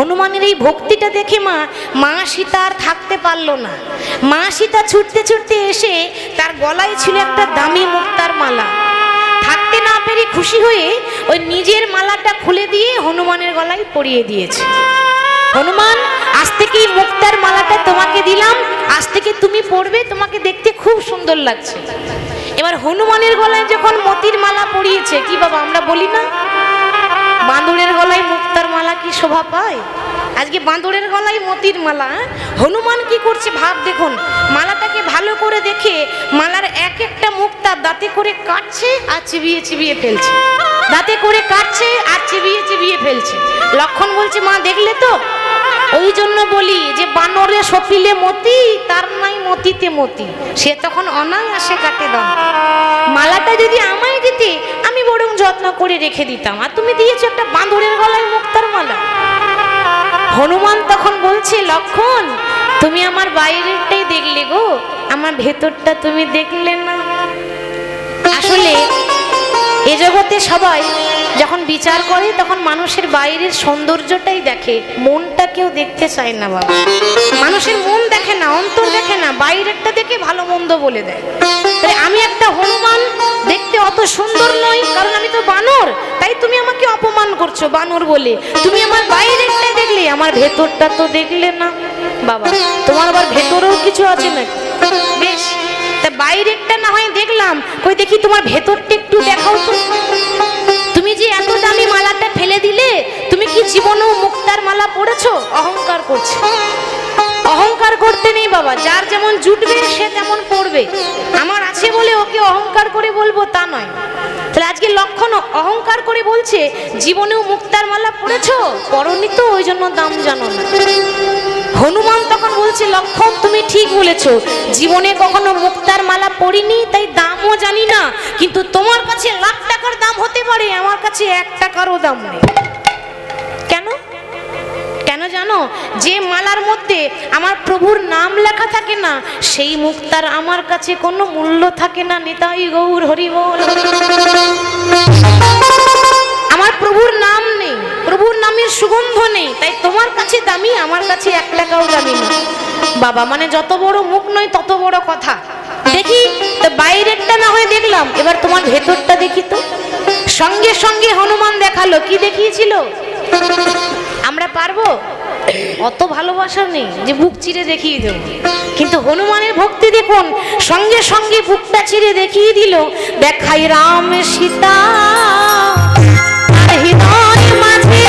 হনুমানের এই ভক্তিটা দেখে মা সীতা আর থাকতে পারলো না। মা সীতা ছুটতে ছুটতে এসে তার গলায় ছিল একটা দামি মুক্তার মালা। থাকতে না পেরে খুশি হয়ে ওই নিজের মালাটা খুলে দিয়ে হনুমানের গলায় পরিয়ে দিয়েছে। হনুমান, আজ থেকে এই মুক্তার মালাটা তোমাকে দিলাম, আজ থেকে তুমি পরবে, তোমাকে দেখতে খুব সুন্দর লাগছে। এবার হনুমানের গলায় যখন মতির মালা পরিয়েছে, কি বাবা আমরা বলি না বাঁদরের গলায় মুক্তার মালা কি শোভা পায়? আজকে বাঁদরের গলায় মতির মালা। হনুমান কি করছে ভাব দেখুন, মালাটাকে ভালো করে দেখে মালার এক একটা মুক্তা দাঁতে করে কাটছে আর চিবিয়ে চিবিয়ে ফেলছে, দাঁতে করে কাটছে আর চিবিয়ে চিবিয়ে ফেলছে। লক্ষণ বলছে, মা দেখলে তো, ওই জন্য বলি যে বানরে সপিলে মতি, তার নাই মতিতে মতি, সে তখন অনায়াসে কাটে দাম। মালাটা যদি আমায় দিতে আমি বরং যত্ন করে রেখে দিতাম, আর তুমি দিয়েছো একটা বাঁদরের গলায় মুক্তার মালা। হনুমান তখন বলছে, লক্ষণ তুমি আমার বাইরেরটাই দেখলে গো, আমার ভেতরটা তুমি দেখলে না। আসলে এ জগতে সবাই যখন বিচার করে তখন মানুষের বাইরের সৌন্দর্যটাই দেখে, মনটা কেউ দেখতে চায় না বাবা। মানুষের মন দেখে না, অন্তর দেখে না, বাইরেরটা দেখে ভালো মন্দ বলে দেয়। তাই আমি একটা হনুমান, দেখতে অত সুন্দর নয় কারণ আমি তো বানর, তাই তুমি আমাকে অপমান করছো বানর বলে। তুমি আমার বাইরেরটা দেখলে, আমার ভেতরটা তো দেখলে না বাবা। তোমার আবার ভেতরেও কিছু আছে নাকি? বেশ, তা বাইরেরটা না হয় দেখলাম, কই দেখি তোমার ভেতরটা একটু দেখাও তো। তুমি যে এত দামি মালাটা ফেলে দিলে, তুমি কি জীবনেও মুক্তার মালা পড়েছো? অহংকার করছে। অহংকার করতে নেই বাবা, যার যেমন জুটবে সে তেমন পড়বে। আমার আছে বলে ওকে অহংকার করে বলবো তা নয়। তাহলে আজকে লক্ষণ অহংকার করে বলছে জীবনেও মুক্তার মালা পড়েছো? পড়নি তো, ওই জন্য দাম জানো না। হনুমান তখন বলছে, লক্ষণ তুমি ঠিক বলেছো, জীবনে কখনো মুক্তার মালা পড়িনি, তাই দামও জানি না। কিন্তু তোমার কাছে লাখ টাকার দাম হতে পারে, আমার কাছে 1 টাকারও দাম নেই। কেন? কেন জানো? যে মালার মধ্যে আমার প্রভুর নাম লেখা থাকে না, সেই মুক্তার আমার কাছে কোনো মূল্য থাকে না। নিতাই গৌর হরি বল। আমার প্রভুর নাম নেই, প্রভুর নামের সুগন্ধ নেই, তাই তোমার কাছে দামি, আমার কাছে 1 টাকাও দামি না বাবা। মানে যত বড় মুখ নয় তত বড় কথা। দেখি তো, বাইরেরটা না হয় দেখলাম, এবার তোমার ভেতরটা দেখি তো। সঙ্গে সঙ্গে হনুমান দেখালো। কি দেখিয়েছিল? আমরা পারবো? অত ভালোবাসা নেই যে বুক চিরে দেখিয়ে দেব, কিন্তু হনুমানের ভক্তি দেখুন, সঙ্গে সঙ্গে বুকটা চিরে দেখিয়ে দিল। দেখাই রাম সীতা হৃদয় মাঝে,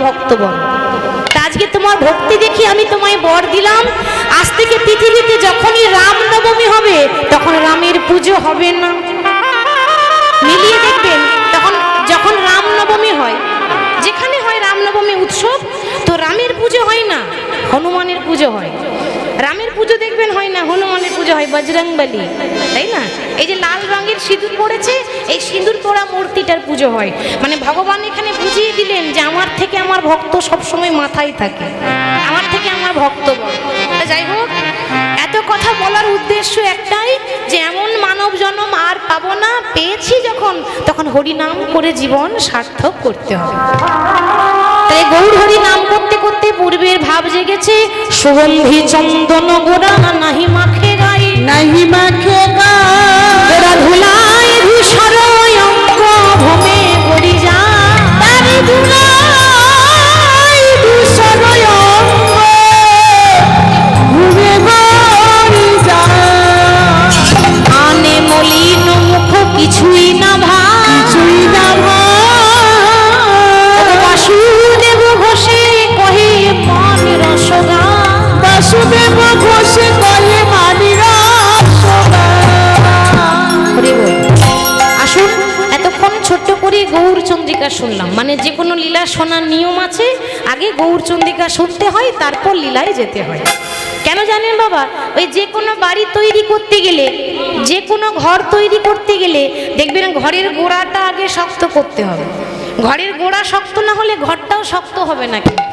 ভক্ত বল। তা আজকে তোমার ভক্তি দেখি আমি তোমায় বর দিলাম, আজ থেকে পৃথিবীতে যখনই রামনবমী হবে তখন রামের পুজো হবে না। মিলিয়ে দেখবেন, তখন যখন রামনবমী হয়, যেখানে হয় রামনবমী উৎসব, তো রামের পুজো হয় না, হনুমানের পুজো হয়। রামের পুজো দেখবেন হয় না, হনুমানের পুজো হয়, বজরংবলী, তাই না? এই যে লাল রঙের সিঁদুর পড়েছে, এই সিঁদুর পরা মূর্তিটার পুজো হয়। মানে ভগবান এখানে বুঝিয়ে দিলেন যে আমার থেকে আমার ভক্ত সবসময় মাথায় থাকে, আমার থেকে আমার ভক্ত বল। যাই হোক, এত কথা বলার উদ্দেশ্য একটাই, যে এমন মানব জন্ম আর পাবো না, পেয়েছি যখন তখন হরিনাম করে জীবন সার্থক করতে হবে। তাই গৌর হরি নাম করতে করতে পূর্বের ভাব জেগেছে, সুগন্ধি চন্দন গোড়া নাহি মাখে গায়ে, নাহি মাখে গোড়া ধুলায় ধূসর অঙ্গ ভূমে পড়ি যায়, তারি ধুলাই ধূসর অঙ্গ ঘুরে গড়ি যায়। আনে মলিন মুখ কিছুই না ভাই, কিছুই না বাসুদেব ঘোষে কহে মন রসগা, বাসুদেব ঘোষে কহে মানি রসগা। আসুন, এতক্ষণ ছোট্ট করে গৌর চন্দ্রিকা শুনলাম। মানে যে কোনো লীলা শোনার নিয়ম আছে, আগে গৌর চন্দ্রিকা শুনতে হয়, তারপর লীলায় যেতে হয়। কেন জানেন বাবা? ওই যে কোনো বাড়ি তৈরি করতে গেলে, যে কোনো ঘর তৈরি করতে গেলে দেখবেন ঘরের গোড়াটা আগে শক্ত করতে হবে। ঘরের গোড়া শক্ত না হলে ঘরটাও শক্ত হবে না। কিন্তু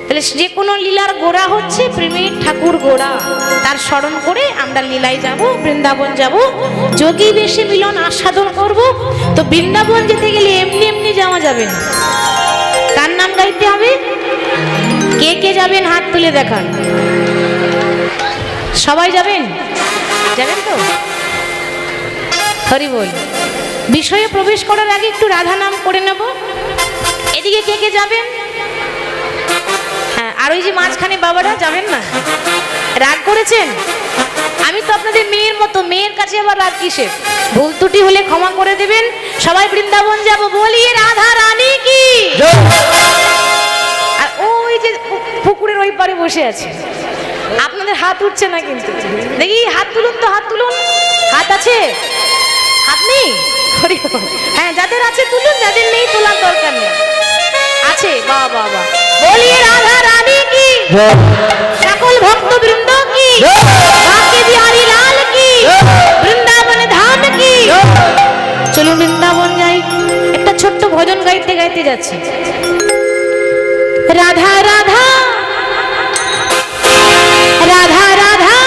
তাহলে যে কোনো লীলার গোড়া হচ্ছে প্রেমের ঠাকুর গোড়া, তার স্মরণ করে আমরা লীলায় যাব, বৃন্দাবন যাব, যোগী বেশে মিলন আস্বাদন করব। তো বৃন্দাবন যেতে গেলে এমনি এমনি যাওয়া যাবে না, তার নাম গাইতে হবে। কে কে যাবেন হাত তুলে দেখান। সবাই যাবেন? যাবেন তো? হরি বল। বিষয়ে প্রবেশ করার আগে একটু রাধা নাম করে নেব। এদিকে কে কে যাবেন? হ্যাঁ, আর ওই যে মাঝখানে বাবারা যাবেন না? রাগ করেছেন? আমি তো আপনাদের মেয়ের মতো, মেয়ের কাছে আবার রাগ কিসের? ভুল ত্রুটি হলে ক্ষমা করে দেবেন। সবাই বৃন্দাবন যাব, বলি রাধা রানী কি। আর ওই যে পুকুরের ওই পারে বসে আছে, আপনাদের হাত উঠছে না কিন্তু, দেখি হাত তুলুন তো, হাত তুলুন। হাত আছে? হাত নেই? হ্যাঁ, যাদের আছে তুলুন, যাদের নেই তোলার দরকার নেই। আছে? বাহ বাহ বাহ। বলিয়ে রাধা রানী কি, সকল ভক্ত বৃন্দ কি, বাঁকে বিহারী লাল কি, বৃন্দাবন ধাম কি। চলুন বৃন্দাবন যাই। একটা ছোট্ট ভজন গাইতে গাইতে যাচ্ছি। রাধা রাধা রাধা রাধা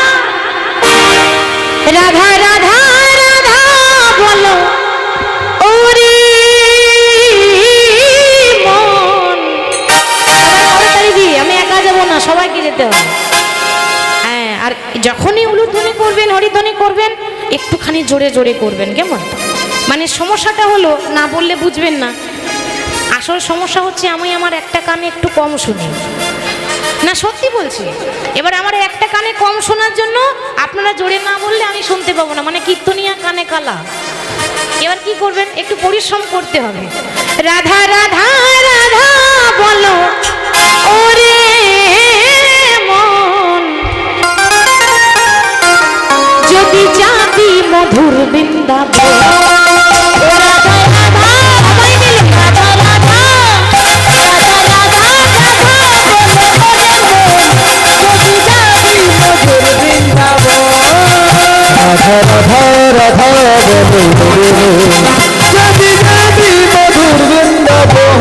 রাধা রাধা রাধা বলো ওরে মন। আমি একা যাবো না, সবাইকে যেতে হবে। হ্যাঁ, আর যখনই উলুধ্বনি করবেন, হরিধ্বনি করবেন, একটুখানি জোরে জোরে করবেন, কেমন? মানে সমস্যাটা হলো, না বললে বুঝবেন না। আসল সমস্যা হচ্ছে আমি আমার একটা কানে একটু কম শুনি না, সত্যি বলছি। এবার আমার একটা কানে কম শোনার জন্য আপনারা জোরে না বললে আমি শুনতে পাবো না, মানে কীর্তনিয়া কানে কালা। এবার কি করবেন? একটু পরিশ্রম করতে হবে। রাধা রাধা রাধা বলো ওরে মন, যদি যাবি মধুর বৃন্দাবন। রাধা রাধা বলে যদি যাবি মধুর বৃন্দাবন।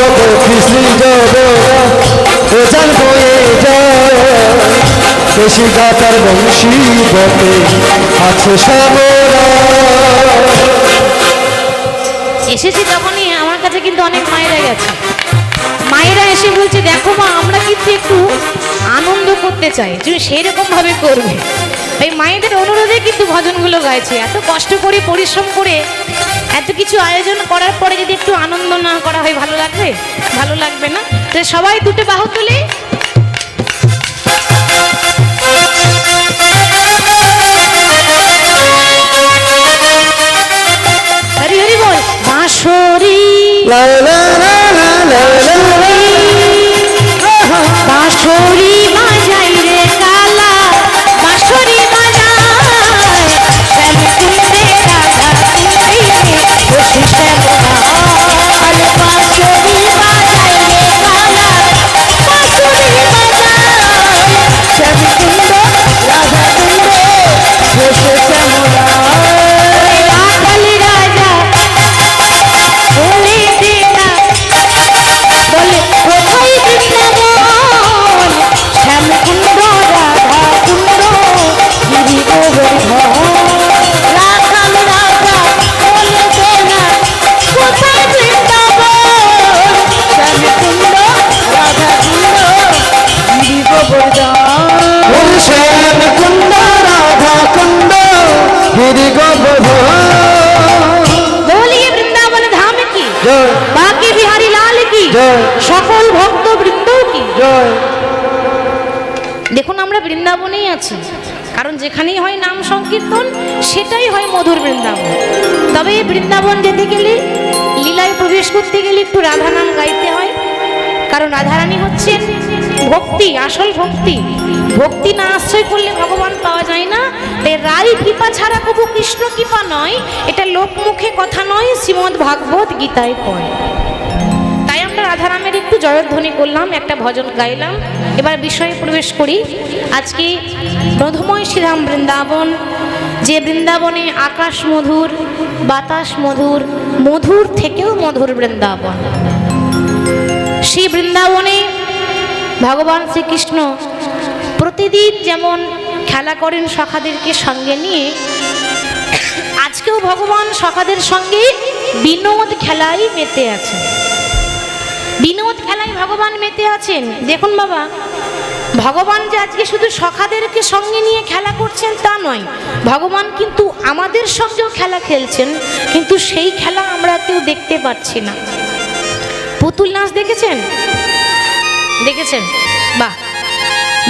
জগত কৃষ্ণ জগত ওজন বয়ে যায় বেশি গাতার বংশী বটে আছে সাগরা। এসেছি তখনই আমার কাছে কিন্তু অনেক মায়েরা গেছে, মায়েরা এসে বলছে দেখো মা আমরা কিন্তু একটু আনন্দ করতে চাই, তুমি সেই রকম ভাবে করবে। এই মায়েদের অনুরোধে কিন্তু ভজনগুলো গাইছে। এত কষ্ট করে পরিশ্রম করে এত কিছু আয়োজন করার পরে যদি একটু আনন্দ না করা হয় ভালো লাগবে? ভালো লাগবে না। তো সবাই দুটো বাহু তুলে হরি হরি বল। বাঁশরি লা লা লা লা লা লা বাঁশরি বাজাই রে কালা, বাঁশরি বাজায় শ্যামকুণ্ডে রাধা কুণ্ডে বসে শ্যামলা। আরে বাঁশরি বাজাই রে কালা, বাঁশরি বাজায় শ্যামকুণ্ড রাধা কুণ্ডে বসে শ্যামলা। রাখাল রাজা বলে দেনা বলে কোথায় বৃন্দাবন, শ্যামকুণ্ড রাধা কুণ্ড গিরি গোবর্ধন। রাখাল রাজা বলে দেনা কোথায় বৃন্দাবন, শ্যামকুণ্ড রাধা কুণ্ড গিরি গোবর্ধন। ওই শ্যাম কুণ্ড রাধা কুণ্ড গিরি গোবর্ধন। বলিয়ে বৃন্দাবন ধাম কি, জয় বাকি বিহারী লাল কি, জয় সকল ভক্ত বৃন্দ কি। জয়। দেখুন আমরা বৃন্দাবনেই আছি, কারণ যেখানেই হয় নাম সংকীর্তন সেটাই হয় মধুর বৃন্দাবন। তবে এই বৃন্দাবন যেতে গেলে, লীলায় প্রবেশ করতে গেলে একটু রাধা নাম গাইতে হয়, কারণ রাধারানী হচ্ছেন ভক্তি, আসল ভক্তি। ভক্তি না আশ্রয় করলে ভগবান পাওয়া যায় না। তাই রাই কৃপা ছাড়া কবু কৃষ্ণ কৃপা নয়, এটা লোকমুখে কথা নয়, শ্রীমদ্ ভাগবত গীতায় কয়। তাই আমরা রাধারামের একটু জয়ধ্বনি করলাম, একটা ভজন গাইলাম। এবার বিষয়ে প্রবেশ করি। আজকে মধুময় শ্রীরাম বৃন্দাবন, যে বৃন্দাবনে আকাশ মধুর, বাতাস মধুর, মধুর থেকেও মধুর বৃন্দাবন। সেই বৃন্দাবনে ভগবান শ্রীকৃষ্ণ প্রতিদিন যেমন খেলা করেন সখাদেরকে সঙ্গে নিয়ে, আজকেও ভগবান সখাদের সঙ্গে বিনোদ খেলায় মেতে আছেন। বিনোদ খেলায় ভগবান মেতে আছেন। দেখুন বাবা, ভগবান যে আজকে শুধু সখাদেরকে সঙ্গে নিয়ে খেলা করছেন তা নয়, ভগবান কিন্তু আমাদের সঙ্গেও খেলা খেলছেন, কিন্তু সেই খেলা আমরা কেউ দেখতে পাচ্ছি না। পুতুল নাচ দেখেছেন? দেখেছেন? বাহ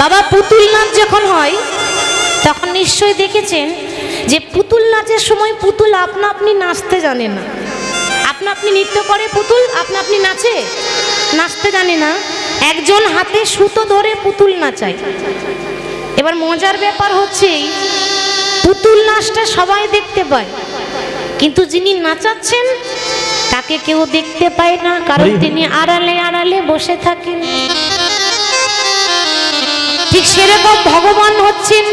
বাবা, পুতুল নাচ যখন হয় তখন নিশ্চয়ই দেখেছেন যে পুতুল নাচের সময় পুতুল আপনা আপনি নাচতে জানে না। আপনা আপনি নৃত্য করে পুতুল, আপনা আপনি নাচে? নাচতে জানে না। একজন হাতে সুতো ধরে পুতুল নাচায়। এবার মজার ব্যাপার হচ্ছে পুতুল নাচটা সবাই দেখতে পায়, কিন্তু যিনি নাচাচ্ছেন তাকে কেউ দেখতে পায় না, কারণ তিনি আড়ালে আড়ালে বসে থাকেন। ঠিক সেরকম ভগবান হচ্ছেন,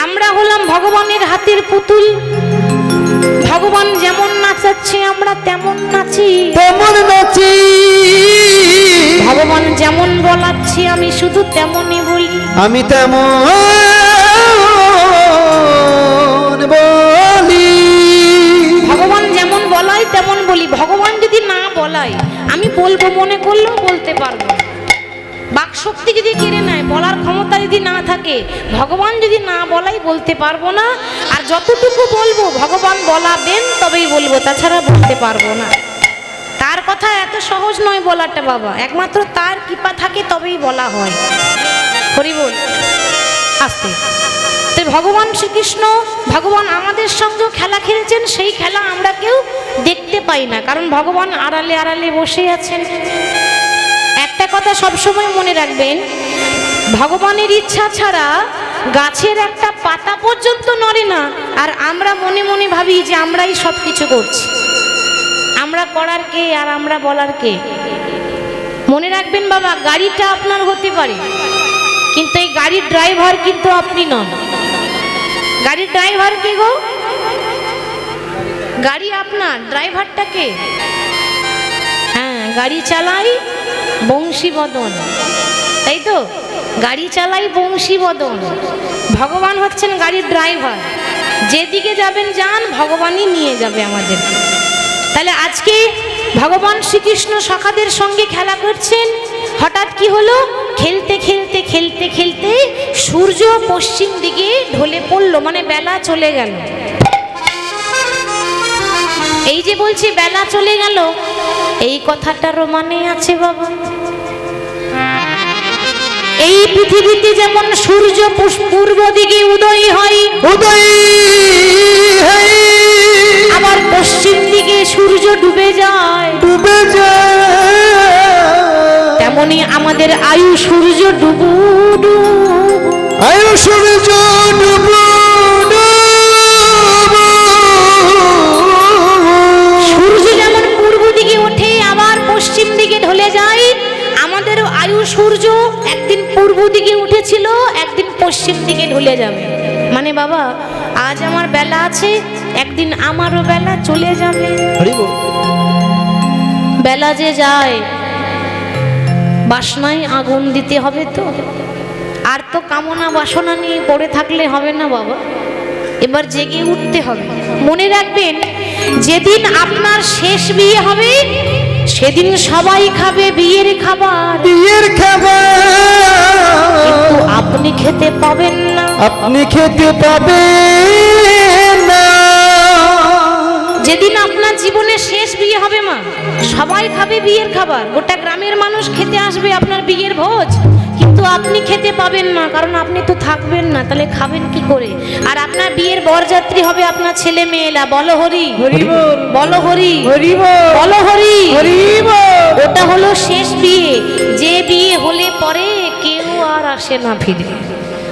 আমরা হলাম ভগবানের হাতের পুতুল। ভগবান যেমন নাচাচ্ছে আমরা তেমন নাচি, তেমন নাচি। ভগবান যেমন বলাচ্ছে আমি শুধু তেমনই বলি, আমি তেমন বলি। ভগবান যেমন বলাই তেমন বলি। ভগবান যদি না বলাই আমি বলবো, মনে করলেও বলতে পারবো না। বাক শক্তি যদি কেড়ে নেয়, বলার ক্ষমতা যদি না থাকে, ভগবান যদি না বলাই বলতে পারবো না। আর যতটুকু বলবো ভগবান বলাবেন তবেই বলবো, তাছাড়া বলতে পারবো না। তার কথা এত সহজ নয় বলাটা বাবা, একমাত্র তার কৃপা থাকে তবেই বলা হয়। হরি বল। আস্তে। তো ভগবান শ্রীকৃষ্ণ, ভগবান আমাদের সঙ্গেও খেলা খেলেছেন, সেই খেলা আমরা কেউ দেখতে পাই না, কারণ ভগবান আড়ালে আড়ালে বসে আছেন। একটা কথা সবসময় মনে রাখবেন, ভগবানের ইচ্ছা ছাড়া গাছের একটা পাতা পর্যন্ত নড়ে না, আর আমরা মনে মনে ভাবি যে আমরাই সব কিছু করছি। আমরা করার কে আর আমরা বলার কে? মনে রাখবেন বাবা, গাড়িটা আপনার হতে পারে, কিন্তু এই গাড়ির ড্রাইভার কিন্তু আপনি নন। গাড়ির ড্রাইভার কে গো? গাড়ি আপনার, ড্রাইভারটা কে? হ্যাঁ, গাড়ি চালাই বংশীবদন, তাই তো? গাড়ি চালাই বংশীবদন। ভগবান হচ্ছেন গাড়ির ড্রাইভার, যেদিকে যাবেন যান, ভগবানই নিয়ে যাবে আমাদের। তাহলে আজকে ভগবান শ্রীকৃষ্ণ সখাদের সঙ্গে খেলা করছেন। হঠাৎ কি হলো? খেলতে খেলতে খেলতে খেলতে সূর্য পশ্চিম দিকে ঢলে পড়লো, মানে বেলা চলে গেল। এই যে বলছি বেলা চলে গেল, এই কথাটারও মানে আছে বাবা। এই পৃথিবীতে যেমন সূর্য পূর্ব দিকে উদয় হয়, আবার পশ্চিম দিকে সূর্য ডুবে যায়, তেমনি আমাদের আয়ু সূর্য ডুবু সূর্য যেমন পূর্ব দিকে ওঠে আবার পশ্চিম দিকে ঢলে যায়, আমাদেরও আয়ু সূর্য একদিন পূর্ব দিকে উঠেছিল, একদিন পশ্চিম দিকে ঢলে যাবে। মানে বাবা, আজ আমার বেলা আছে, একদিন আমারও বেলা চলে যাবে। বেলা যে যায়, বাসনায় আগুন দিতে হবে তো। আর তো কামনা বাসনা নিয়ে পড়ে থাকলে হবে না বাবা, এবার জেগে উঠতে হবে। মনে রাখবেন, যেদিন আপনার শেষ বিয়ে হবে সেদিন সবাই খাবে বিয়ের খাবার, কিন্তু আপনি খেতে পাবেন না, যেদিন আপনার জীবনে শেষ বিয়ে হবে মা, সবাই খাবে বিয়ের খাবার, গোটা গ্রামের মানুষ খেতে আসবে আপনার বিয়ের ভোজ, কিন্তু আপনি খেতে পাবেন না, কারণ আপনি তো থাকবেন না। তাহলে খাবেন কি করে? আর আপনার বিয়ের বরযাত্রী হবে আপনার ছেলে মেয়েরা। বলো হরি, বলো হরি, বলো হরি। ওটা হলো শেষ বিয়ে, যে বিয়ে হলে পরে কেউ আর আসে না ফিরে।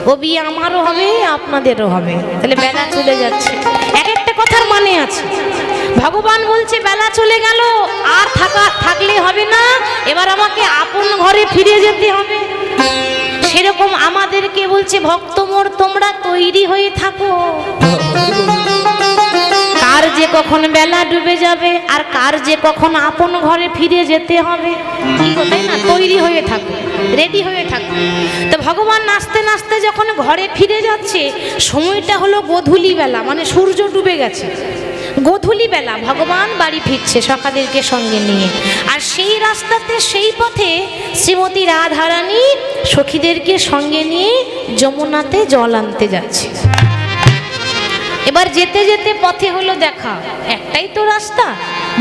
ও বিয়ে আমারও হবে, আপনাদেরও হবে। তাহলে বেলা চলে যাচ্ছে, এক একটা কথার মানে আছে। ভগবান বলছে বেলা চলে গেল, আর থাকলে হবে না, এবার আমাকে আপন ঘরে ফিরে যেতে হবে। সেরকম আমাদেরকে বলছে, ভক্ত মোর তোমরা তৈরি হয়ে থাকো, কার যে কখন বেলা ডুবে যাবে আর কার যে কখন আপন ঘরে ফিরে যেতে হবে, তাই না? তৈরি হয়ে থাকো, রেডি হয়ে থাকো। তো ভগবান নাচতে নাচতে যখন ঘরে ফিরে যাচ্ছে, সময়টা হলো গোধূলি বেলা, মানে সূর্য ডুবে গেছে। গোধূলি বেলা ভগবান বাড়ি ফিরছে সখাদেরকে সঙ্গে নিয়ে। আর সেই রাস্তাতে, সেই পথে শ্রীমতী রাধারানী সখীদেরকে সঙ্গে নিয়ে যমুনাতে জল আনতে যাচ্ছে। এবার যেতে যেতে পথে হলো দেখা, একটাই তো রাস্তা,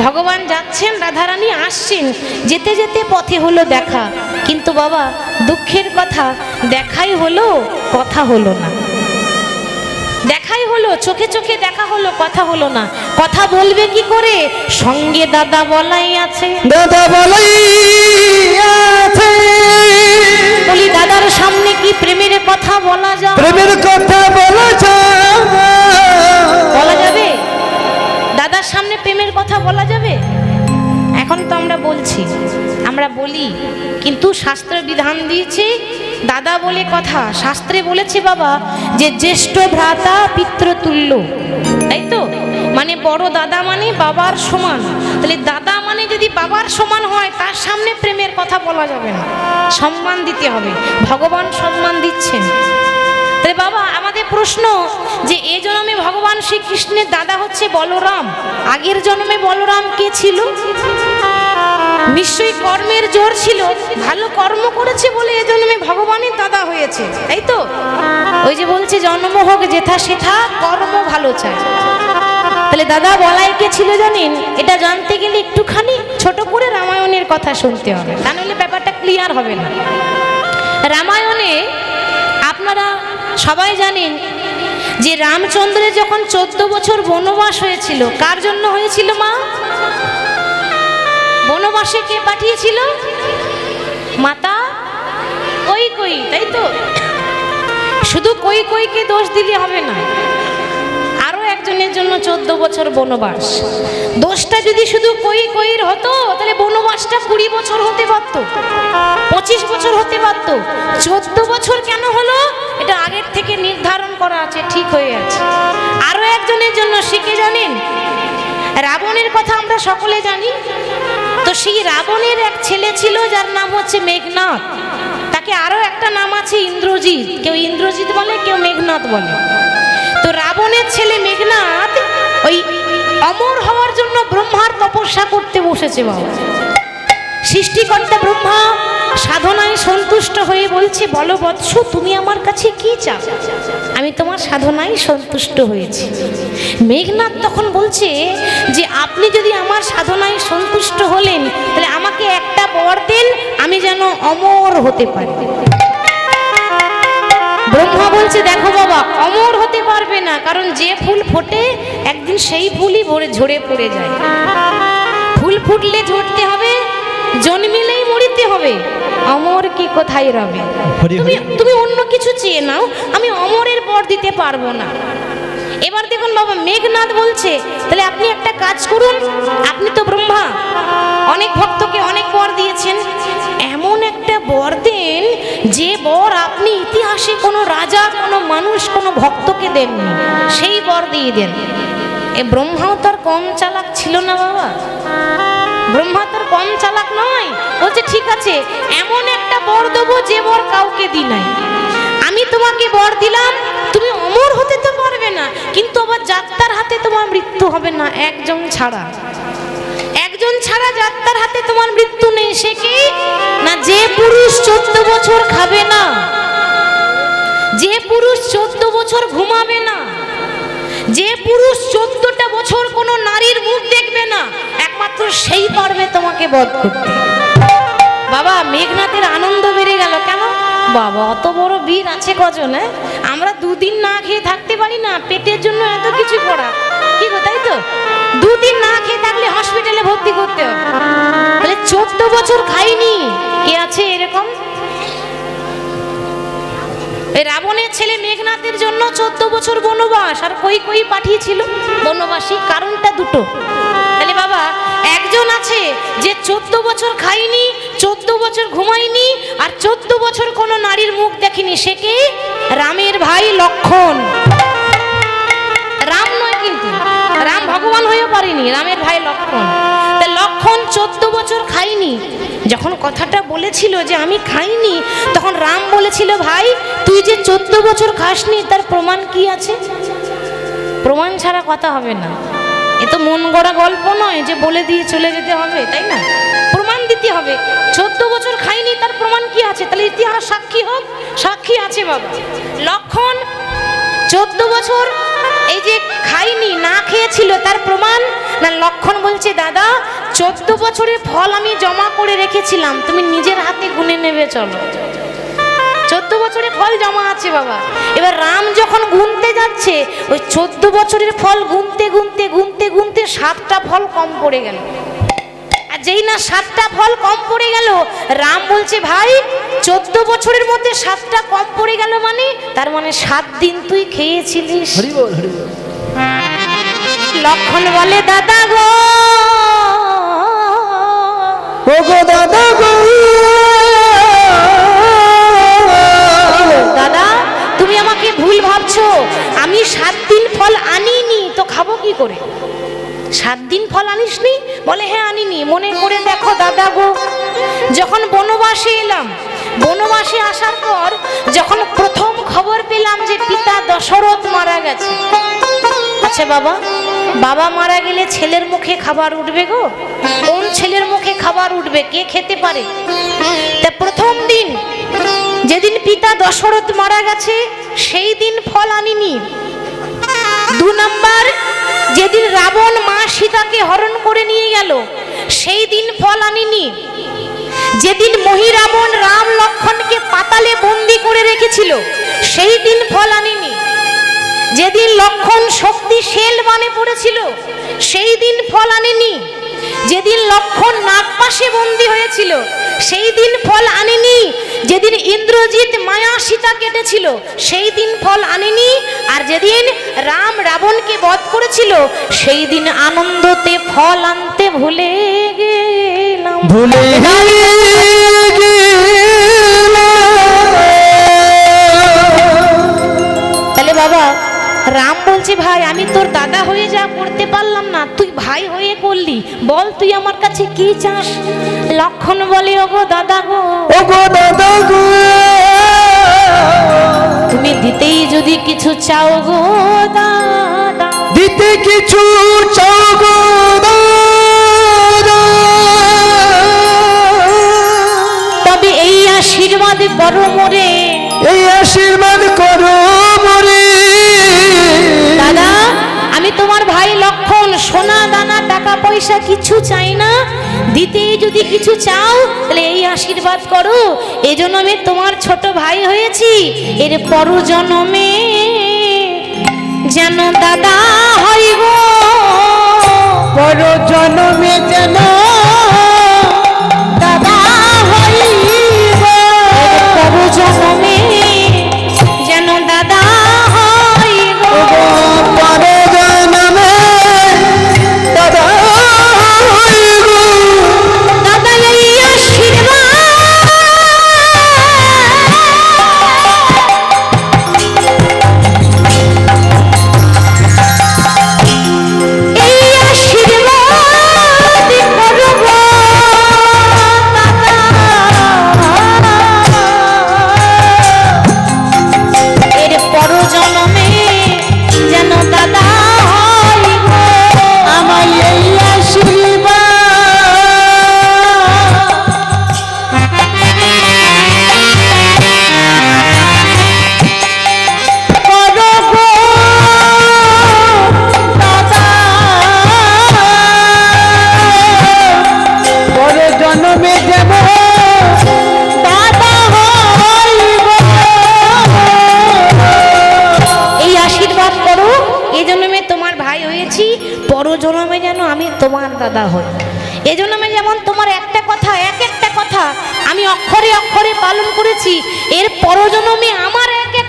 ভগবান যাচ্ছেন, রাধারানী আসছেন, যেতে যেতে পথে হলো দেখা। কিন্তু বাবা, দুঃখের কথা, দেখাই হলো, কথা হলো না। দেখাই হলো, চোখে চোখে দেখা হলো, কথা হলো না। কথা বলবে কি করে? সঙ্গে দাদা বলাই আছে, বলি দাদার সামনে কি প্রেমের কথা বলা যায়? বলা যাবে? দাদার সামনে প্রেমের কথা বলা যাবে? এখন তো আমরা বলছি, আমরা বলি, কিন্তু শাস্ত্র বিধান দিয়েছে দাদা বলে কথা। শাস্ত্রে বলেছে বাবা যে জ্যেষ্ঠ ভ্রাতা পিতৃতুল্য, তাই তো? মানে বড় দাদা মানে বাবার সমান। তাহলে দাদা মানে যদি বাবার সমান হয়, তার সামনে প্রেমের কথা বলা যাবে না, সম্মান দিতে হবে। ভগবান সম্মান দিচ্ছেন। তাহলে বাবা, আমাদের প্রশ্ন যে এ জন্মে ভগবান শ্রীকৃষ্ণের দাদা হচ্ছে বলরাম, আগের জন্মে বলরাম কে ছিল? নিশ্চয়ই কর্মের জোর ছিল, ভালো কর্ম করেছে বলে এ জন্মে ভগবানের দাদা হয়েছে, তাই তো? ওই যে বলছে জন্ম হোক যেথা সেথা, কর্ম ভালো চায়। তাহলে দাদা বলাই কে ছিল জানেন? এটা জানতে গেলে একটুখানি ছোট করে রামায়ণের কথা শুনতে হবে, তা নাহলে ব্যাপারটা ক্লিয়ার হবে না। রামায়ণে আপনারা সবাই জানেন যে রামচন্দ্রের যখন 14 বছর বনবাস হয়েছিল, কার জন্য হয়েছিল মা? বনবাসে কে পাঠিয়েছিল? মাতা কৈকেয়ী, তাই তো? শুধু কৈকেয়ীকে দোষ দিলে হবে না, আরো একজনের জন্য 14 বছর বনবাস। দোষটা যদি শুধু কৈকেয়ীর হতো, তাহলে বনবাসটা 20 বছর হতে পারতো, 25 বছর হতে পারতো। 14 বছর কেন হলো? এটা আগের থেকে নির্ধারণ করা আছে, ঠিক হয়ে আছে। আরো একজনের জন্য, সে কে জানেন? রাবণের কথা আমরা সকলে জানি। তো সেই রাবণের এক ছেলে ছিল যার নাম হচ্ছে মেঘনাদ। তাকে আরো একটা নাম আছে ইন্দ্রজিৎ, কেউ ইন্দ্রজিৎ বলে, কেউ মেঘনাদ বলে। তো রাবণের ছেলে মেঘনাদ ওই অমর হওয়ার জন্য ব্রহ্মার তপস্যা করতে বসেছে। বাবা সৃষ্টিকর্তা ব্রহ্মা সাধনায় সন্তুষ্ট হয়ে বলছে, বলো বৎস তুমি আমার কাছে কি চাও? আমি তোমার সাধনায় সন্তুষ্ট হয়েছি। মেঘনাদ তখন বলছে যে আপনি যদি আমার সাধনায় সন্তুষ্ট হলেন তাহলে আমাকে একটা বর দেন, আমি যেন অমর হতে পারি। ব্রহ্মা বলছে দেখো বাবা, অমর হতে পারবে না, কারণ যে ফুল ফোটে একদিন সেই ফুলই ঝরে পড়ে যায়। ফুল ফুটলে ঝরতে হবে, জন্মিলেই মরিতে হবে, অমর কি কোথায় রবে? তুমি অন্য কিছু চেয়ে নাও, আমি অমরের বর দিতে পারবো না। এবার দেখুন বাবা, মেঘনাদ বলছে তাহলে আপনি একটা কাজ করুন, আপনি তো ব্রহ্মা, অনেক ভক্তকে অনেক বর দিয়েছেন, এমন একটা বর দেন যে বর আপনি ইতিহাসে কোনো রাজা, কোনো মানুষ, কোনো ভক্তকে দেননি, সেই বর দিয়ে দেন। এ ব্রহ্মাও তার কম চালাক ছিল না বাবা, ব্রহ্মা তার কম চালাক নয়। বলছে ঠিক আছে, এমন একটা বর দেবো যে বর কাউকে দি নাই। আমি তোমাকে বর দিলাম, তুমি অমর হতে তো পারবে না, কিন্তু আবার যাত্রার হাতে তোমার মৃত্যু হবে না, একজন ছাড়া। একজন ছাড়া যাত্রার হাতে তোমার মৃত্যু নেই। সে কি না, যে পুরুষ 14 বছর খাবে না, যে পুরুষ 14 বছর ঘুমাবে না, যে পুরুষ 14টা বছর কোনো নারীর মুখ দেখবে না, একমাত্র সেই পারবে তোমাকে বধ করতে। বাবা মেঘনাথের আনন্দ বেড়ে গেল। কেন বাবা, অত বড় বীর আছে কজন? আমরা দুদিন না খেয়ে থাকতে পারি না, পেটের জন্য এত কিছু করা কি গো, তাই তো? দুদিন না খেয়ে থাকলে হসপিটালে ভর্তি করতে হবে। তাহলে 14 বছর খাইনি, কে আছে এরকম? রাবণের ছেলে মেঘনাথের জন্য 14 বছর বনবাস, আর কই কই পাঠিয়েছিল বনবাসী, কারণটা দুটো। তাহলে বাবা একজন আছে যে 14 বছর খাইনি, 14 বছর ঘুমাইনি, আর 14 বছর কোনো নারীর মুখ দেখেনি, সে কি? রামের ভাই লক্ষণ। রাম নয় কিন্তু, রাম ভগবান হয়েও পারেনি, রামের ভাই লক্ষণ। তা লক্ষণ 14 বছর খাইনি। যখন কথাটা বলেছিল যে আমি খাইনি, তখন রাম বলেছিল ভাই তুই যে 14 বছর খাসনি তার প্রমাণ কি আছে? প্রমাণ ছাড়া কথা হবে না। এ তো মন গড়া গল্প নয় যে বলে দিয়ে চলে যেতে হবে, তাই না? প্রমাণ দিতে হবে। 14 বছর খাইনি তার প্রমাণ কি আছে? তাহলে ইতিহাস সাক্ষী হোক। সাক্ষী আছে বাবা। লক্ষণ 14 বছর এই যে খাইনি, না খেয়েছিল, তার প্রমাণ না? লক্ষণ বলছে দাদা 14 বছরের ফল আমি জমা করে রেখেছিলাম, তুমি নিজের হাতে গুনে নেবে, চলো। 14 বছরের ফল জমা আছে বাবা। এবার রাম যখন গুনতে যাচ্ছে, ওই 14 বছরের ফল গুনতে গুনতে গুনতে গুনতে 7টা ফল কম পড়ে গেল। আর যেই না 7টা ফল কম পড়ে গেল, রাম বলছে ভাই 14 বছরের মধ্যে 7টা কম পড়ে গেল, মানে তার মানে 7 দিন তুই খেয়েছিলিস। হরি বল, হরি বল। লক্ষণ বলে দাদা গো, ও গো দাদা গো, দাদা তুমি আমাকে ভুল ভাবছো, আমি 7 দিন ফল আনিনি তো খাবো কি করে? 7 দিন ফল আনিসনি? বলে হ্যাঁ আনিনি। মনে করে দেখো দাদা গো, যখন বনবাসে এলাম, বনবাসে আসার পর যখন প্রথম খবর পেলাম যে পিতা দশরথ মারা গেছে। আচ্ছা বাবা, বাবা মারা গেলে ছেলের মুখে খাবার উঠবে গো? কোন ছেলের মুখে খাবার উঠবে? কে খেতে পারে? তা প্রথম দিন যেদিন পিতা দশরথ মারা গেছে সেই দিন ফল আনিনি। 2 নম্বর, যেদিন রাবণ মা সীতাকে হরণ করে নিয়ে গেল সেই দিন ফল আনিনি। যেদিন মহিরাবণ রাম লক্ষণকে পাতালে বন্দি করে রেখেছিল সেই দিন ফল আনিনি। যেদিন লক্ষণ শক্তিশাল বানে পড়েছিল সেই দিন ফল আনেনি। যেদিন লক্ষণ নাগপাশে বন্দী হয়েছিল সেই দিন ফল আনেনি। যেদিন ইন্দ্রজিৎ মায়া সীতা কেটেছিল সেই দিন ফল আনেনি। আর যেদিন রাম রাবণকে বধ করেছিল সেই দিন আনন্দতে ফল আনতে ভুলে গেলাম। ভুলে তাহলে বাবা রাম বলছে ভাই আমি তোর দাদা হয়ে যা করতে পারলাম না, তুই ভাই হয়ে করলি, বল তুই আমার কাছে কি চাস? লক্ষণ বলে, ওগো দাদা গো, ওগো দাদা গো, তুমি দিতেই যদি কিছু চাও গো দাদা, দিতে কিছু চাও গো দাদা, তবে এই আশীর্বাদ করো মোরে, এই আশীর্বাদ করো মোরে। দাদা আমি তোমার ভাই লক্ষণ, সোনা দানা টাকা পয়সা কিছু চাই না, দিতেই যদি কিছু চাও তাহলে এই আশীর্বাদ করো, এই জন্য আমি তোমার ছোট ভাই হয়েছি, এর পর জন্মে যেন দাদা হই গো, পর জন্মে যেন দাদা হইব, এর পর জন্মে যেন দাদা হইব, পর জন্মে দাদা হইব। দাদা এই আশীর্বাদ, এই আশীর্বাদ করব দাদা, এর পর জন্মে যেন দাদা হইব, আমার এই আশীর্বাদ করো গো দাদা, পর জন্মে যেন দাদা হইব, এই আশীর্বাদ করো, এই জন্মে তোমার ভাই হয়েছি, পর জন্মে যেন আমি তোমার দাদা হই, এই জন্মে যেমন তোমার একটা কথা এক একটা কথা আমি অক্ষরে অক্ষরে পালন করেছি, এর পর জন্মে আমার